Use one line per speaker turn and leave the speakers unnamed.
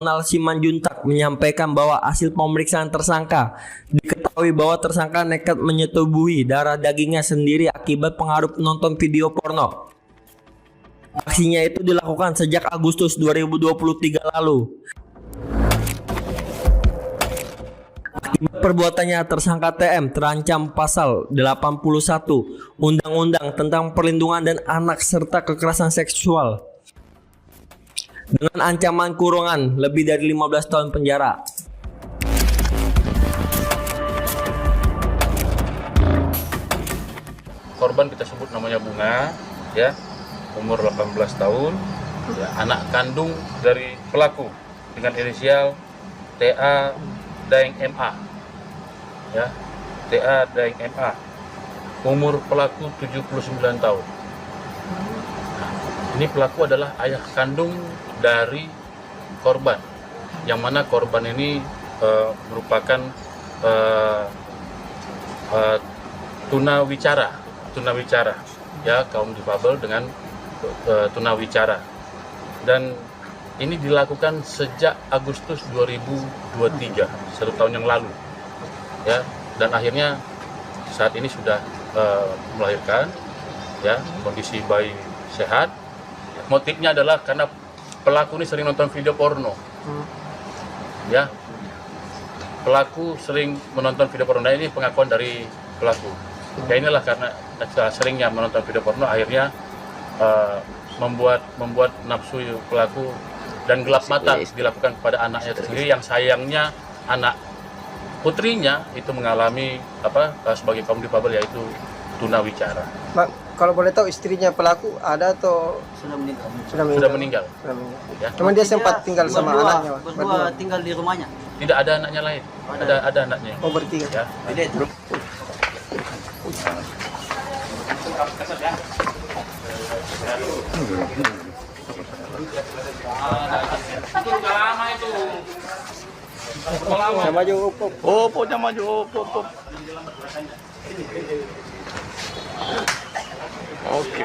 Ronald Simanjuntak menyampaikan bahwa hasil pemeriksaan tersangka diketahui bahwa tersangka nekat menyetubuhi darah dagingnya sendiri akibat pengaruh nonton video porno. Aksinya itu dilakukan sejak Agustus 2023 lalu. Akibat perbuatannya, tersangka TM terancam pasal 81 Undang-Undang tentang Perlindungan dan Anak serta Kekerasan Seksual dengan ancaman kurungan lebih dari 15 tahun penjara.
Korban kita sebut namanya Bunga, ya, umur 18 tahun, ya, anak kandung dari pelaku dengan inisial TA Daeng MA, ya, TA Daeng MA, umur pelaku 79 tahun. Nah, ini pelaku adalah ayah kandung dari korban, yang mana korban ini merupakan tunawicara, ya, kaum difabel dengan tunawicara, dan ini dilakukan sejak Agustus 2023, 1 tahun yang lalu, ya, dan akhirnya saat ini sudah melahirkan, ya, kondisi bayi sehat. Motifnya adalah karena pelaku ini sering nonton video porno, ya, pelaku sering menonton video porno. Nah, ini pengakuan dari pelaku. Ya, inilah karena seringnya menonton video porno akhirnya membuat nafsu pelaku dan gelap mata dilakukan kepada anaknya sendiri, yang sayangnya anak putrinya itu mengalami sebagai kaum difabel, yaitu tunawicara.
Bang, kalau boleh tahu istrinya pelaku ada atau
Sudah meninggal.
Sudah meninggal.
Ya.
Cuman dia sempat tinggal sama anaknya, Bang.
Berdua tinggal di rumahnya.
Tidak ada anaknya lain. Ada anaknya.
Oh, bertiga.
Ya. Itu udah lama itu.
Saya maju,
Opo, jangan maju, opo. Oke.